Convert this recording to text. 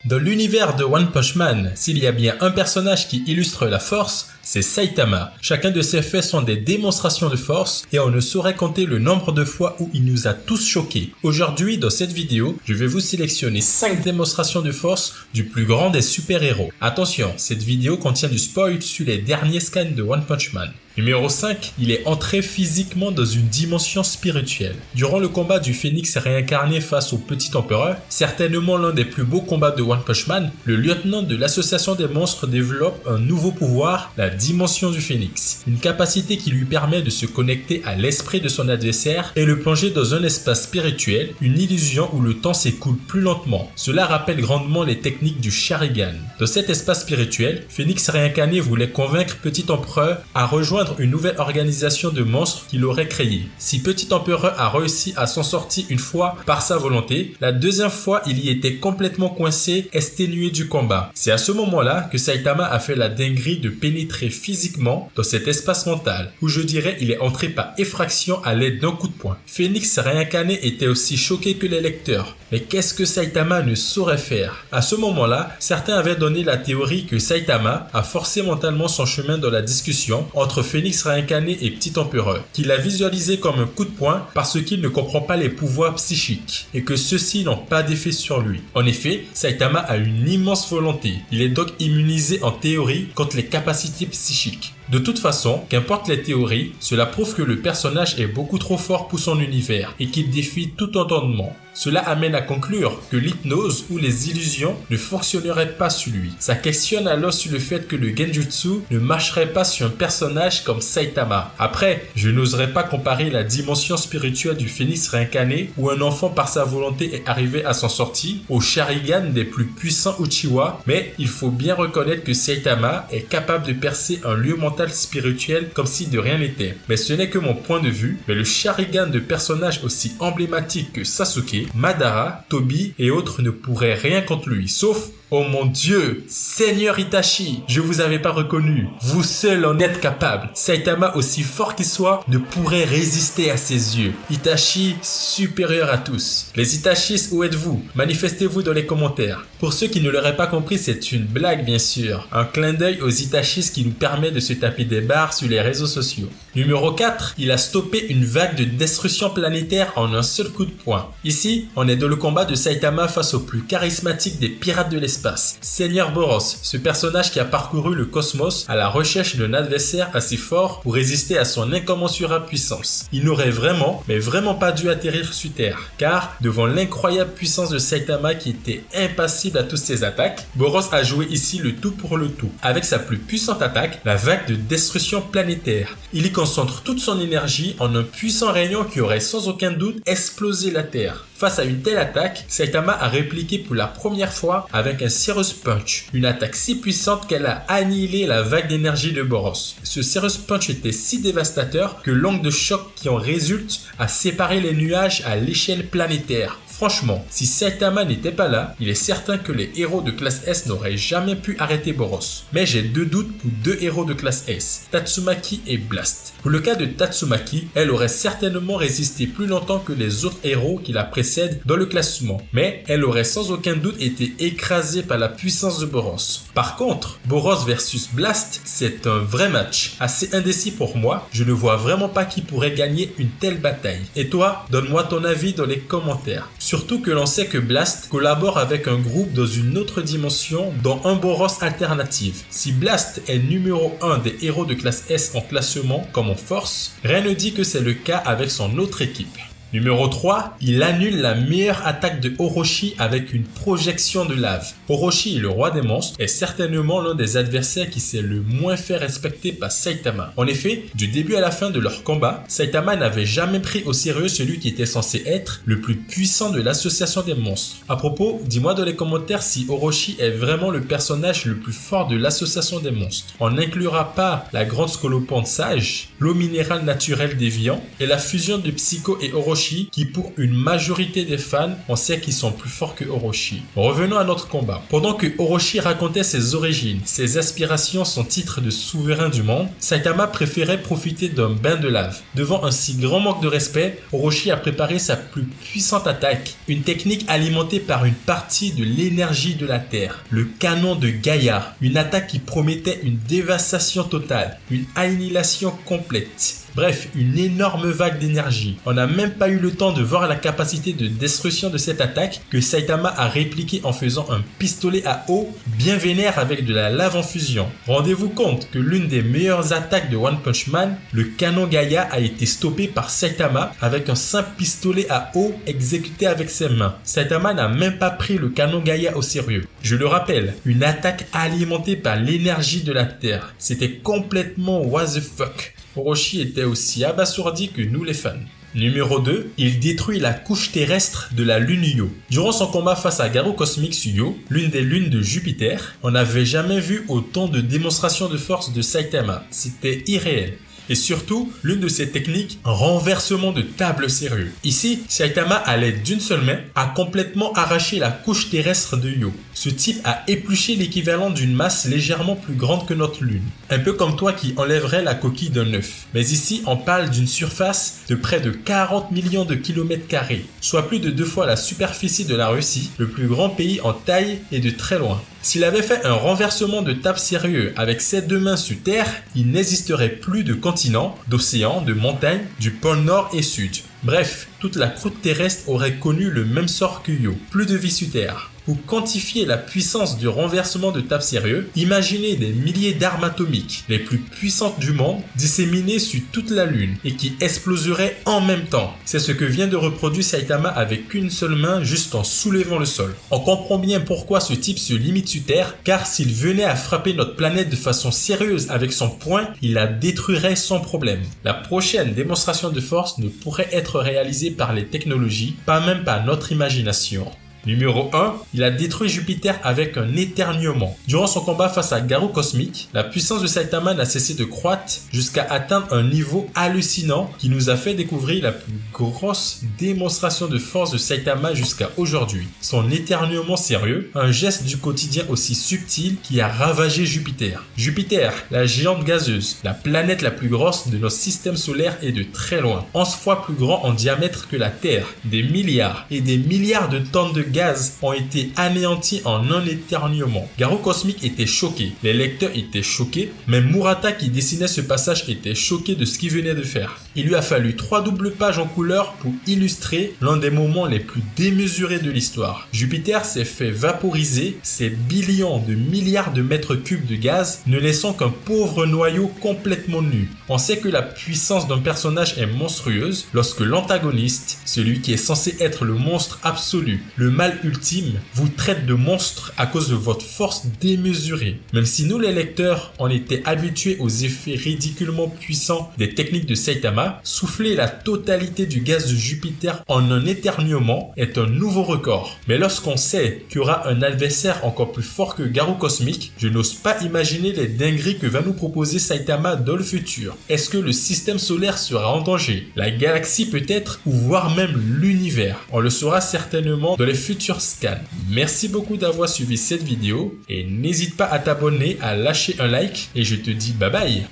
Dans l'univers de One Punch Man, s'il y a bien un personnage qui illustre la force, c'est Saitama. Chacun de ses faits sont des démonstrations de force et on ne saurait compter le nombre de fois où il nous a tous choqués. Aujourd'hui, dans cette vidéo, je vais vous sélectionner 5 démonstrations de force du plus grand des super-héros. Attention, cette vidéo contient du spoil sur les derniers scans de One Punch Man. Numéro 5, il est entré physiquement dans une dimension spirituelle. Durant le combat du Phénix réincarné face au Petit Empereur, certainement l'un des plus beaux combats de One Punch Man, le lieutenant de l'association des monstres développe un nouveau pouvoir, la dimension du Phénix. Une capacité qui lui permet de se connecter à l'esprit de son adversaire et le plonger dans un espace spirituel, une illusion où le temps s'écoule plus lentement. Cela rappelle grandement les techniques du Sharingan. Dans cet espace spirituel, Phénix réincarné voulait convaincre Petit Empereur à rejoindre une nouvelle organisation de monstres qu'il aurait créée. Si Petit Empereur a réussi à s'en sortir une fois par sa volonté, la deuxième fois il y était complètement coincé, exténué du combat. C'est à ce moment-là que Saitama a fait la dinguerie de pénétrer physiquement dans cet espace mental, où je dirais il est entré par effraction à l'aide d'un coup de poing. Phénix réincarné était aussi choqué que les lecteurs. Mais qu'est-ce que Saitama ne saurait faire? À ce moment-là, certains avaient donné la théorie que Saitama a forcé mentalement son chemin dans la discussion entre Phénix réincarné et Petit Empereur, qu'il a visualisé comme un coup de poing parce qu'il ne comprend pas les pouvoirs psychiques et que ceux-ci n'ont pas d'effet sur lui. En effet, Saitama a une immense volonté. Il est donc immunisé en théorie contre les capacités psychiques. De toute façon, qu'importe les théories, cela prouve que le personnage est beaucoup trop fort pour son univers et qu'il défie tout entendement. Cela amène à conclure que l'hypnose ou les illusions ne fonctionneraient pas sur lui. Ça questionne alors sur le fait que le genjutsu ne marcherait pas sur un personnage comme Saitama. Après, je n'oserais pas comparer la dimension spirituelle du Phénix réincarné où un enfant par sa volonté est arrivé à s'en sortir au Sharingan des plus puissants Uchiwa, mais il faut bien reconnaître que Saitama est capable de percer un lieu mental spirituel comme si de rien n'était. Mais ce n'est que mon point de vue, mais le Sharingan de personnages aussi emblématiques que Sasuke, Madara, Tobi et autres ne pourraient rien contre lui, sauf, oh mon Dieu, Seigneur Itachi, je vous avais pas reconnu. Vous seul en êtes capable. Saitama, aussi fort qu'il soit, ne pourrait résister à ses yeux. Itachi, supérieur à tous. Les Itachis, où êtes-vous? Manifestez-vous dans les commentaires. Pour ceux qui ne l'auraient pas compris, c'est une blague bien sûr. Un clin d'œil aux Itachis qui nous permet de se taper des barres sur les réseaux sociaux. Numéro 4, il a stoppé une vague de destruction planétaire en un seul coup de poing. Ici, on est dans le combat de Saitama face au plus charismatique des pirates de l'espace, Seigneur Boros, ce personnage qui a parcouru le cosmos à la recherche d'un adversaire assez fort pour résister à son incommensurable puissance. Il n'aurait vraiment, mais vraiment pas dû atterrir sur Terre, car devant l'incroyable puissance de Saitama qui était impassible à toutes ses attaques, Boros a joué ici le tout pour le tout. Avec sa plus puissante attaque, la vague de destruction planétaire. Il y concentre toute son énergie en un puissant rayon qui aurait sans aucun doute explosé la Terre. Face à une telle attaque, Saitama a répliqué pour la première fois avec un Serious Punch, une attaque si puissante qu'elle a annihilé la vague d'énergie de Boros. Ce Serious Punch était si dévastateur que l'onde de choc qui en résulte a séparé les nuages à l'échelle planétaire. Franchement, si Saitama n'était pas là, il est certain que les héros de classe S n'auraient jamais pu arrêter Boros. Mais j'ai deux doutes pour deux héros de classe S, Tatsumaki et Blast. Pour le cas de Tatsumaki, elle aurait certainement résisté plus longtemps que les autres héros qui la précèdent dans le classement, mais elle aurait sans aucun doute été écrasée par la puissance de Boros. Par contre, Boros versus Blast, c'est un vrai match, assez indécis pour moi, je ne vois vraiment pas qui pourrait gagner une telle bataille. Et toi, donne-moi ton avis dans les commentaires. Surtout que l'on sait que Blast collabore avec un groupe dans une autre dimension dont un Boros alternative. Si Blast est numéro 1 des héros de classe S en classement comme en force, rien ne dit que c'est le cas avec son autre équipe. Numéro 3, il annule la meilleure attaque de Orochi avec une projection de lave. Orochi, le roi des monstres, est certainement l'un des adversaires qui s'est le moins fait respecter par Saitama. En effet, du début à la fin de leur combat, Saitama n'avait jamais pris au sérieux celui qui était censé être le plus puissant de l'association des monstres. À propos, dis-moi dans les commentaires si Orochi est vraiment le personnage le plus fort de l'association des monstres. On n'inclura pas la grande scolopendre sage, l'eau minérale naturelle déviant et la fusion de Psycho et Orochi Orochi qui pour une majorité des fans, on sait qu'ils sont plus forts que Orochi. Revenons à notre combat. Pendant que Orochi racontait ses origines, ses aspirations, son titre de souverain du monde, Saitama préférait profiter d'un bain de lave. Devant un si grand manque de respect, Orochi a préparé sa plus puissante attaque, une technique alimentée par une partie de l'énergie de la Terre, le canon de Gaïa, une attaque qui promettait une dévastation totale, une annihilation complète. Bref, une énorme vague d'énergie. On n'a même pas eu le temps de voir la capacité de destruction de cette attaque que Saitama a répliqué en faisant un pistolet à eau bien vénère avec de la lave en fusion. Rendez-vous compte que l'une des meilleures attaques de One Punch Man, le canon Gaïa, a été stoppé par Saitama avec un simple pistolet à eau exécuté avec ses mains. Saitama n'a même pas pris le canon Gaïa au sérieux. Je le rappelle, une attaque alimentée par l'énergie de la Terre. C'était complètement what the fuck. Orochi était aussi abasourdi que nous les fans. Numéro 2, il détruit la couche terrestre de la lune Io. Durant son combat face à Garou Cosmic sur Io, l'une des lunes de Jupiter, on n'avait jamais vu autant de démonstrations de force de Saitama. C'était irréel. Et surtout, l'une de ses techniques, un renversement de table sérieux. Ici, Saitama, à l'aide d'une seule main, a complètement arraché la couche terrestre de Io. Ce type a épluché l'équivalent d'une masse légèrement plus grande que notre lune. Un peu comme toi qui enlèverais la coquille d'un œuf. Mais ici, on parle d'une surface de près de 40 millions de kilomètres carrés, soit plus de 2 fois la superficie de la Russie, le plus grand pays en taille et de très loin. S'il avait fait un renversement de table sérieux avec ses 2 mains sur Terre, il n'existerait plus de continents, d'océans, de montagnes, du pôle Nord et Sud. Bref, toute la croûte terrestre aurait connu le même sort que Io. Plus de vie sur Terre. Pour quantifier la puissance du renversement de table sérieux, imaginez des milliers d'armes atomiques, les plus puissantes du monde, disséminées sur toute la Lune et qui exploseraient en même temps. C'est ce que vient de reproduire Saitama avec une seule main juste en soulevant le sol. On comprend bien pourquoi ce type se limite sur Terre, car s'il venait à frapper notre planète de façon sérieuse avec son poing, il la détruirait sans problème. La prochaine démonstration de force ne pourrait être réalisée par les technologies, pas même par notre imagination. Numéro 1, il a détruit Jupiter avec un éternuement. Durant son combat face à Garou Cosmic, la puissance de Saitama n'a cessé de croître jusqu'à atteindre un niveau hallucinant qui nous a fait découvrir la plus grosse démonstration de force de Saitama jusqu'à aujourd'hui. Son éternuement sérieux, un geste du quotidien aussi subtil qui a ravagé Jupiter. Jupiter, la géante gazeuse, la planète la plus grosse de notre système solaire et de très loin. 11 fois plus grand en diamètre que la Terre. Des milliards et des milliards de tonnes de gaz ont été anéantis en un éternuement. Garou Cosmic était choqué, les lecteurs étaient choqués, même Murata qui dessinait ce passage était choqué de ce qu'il venait de faire. Il lui a fallu 3 doubles pages en couleur pour illustrer l'un des moments les plus démesurés de l'histoire. Jupiter s'est fait vaporiser ses billions de milliards de mètres cubes de gaz, ne laissant qu'un pauvre noyau complètement nu. On sait que la puissance d'un personnage est monstrueuse lorsque l'antagoniste, celui qui est censé être le monstre absolu, le mal ultime, vous traite de monstre à cause de votre force démesurée. Même si nous les lecteurs, on était habitués aux effets ridiculement puissants des techniques de Saitama, souffler la totalité du gaz de Jupiter en un éternuement est un nouveau record. Mais lorsqu'on sait qu'il y aura un adversaire encore plus fort que Garou Cosmic, je n'ose pas imaginer les dingueries que va nous proposer Saitama dans le futur. Est-ce que le système solaire sera en danger? La galaxie peut-être, ou voire même l'univers? On le saura certainement dans les futurs scans. Merci beaucoup d'avoir suivi cette vidéo et n'hésite pas à t'abonner, à lâcher un like et je te dis bye bye.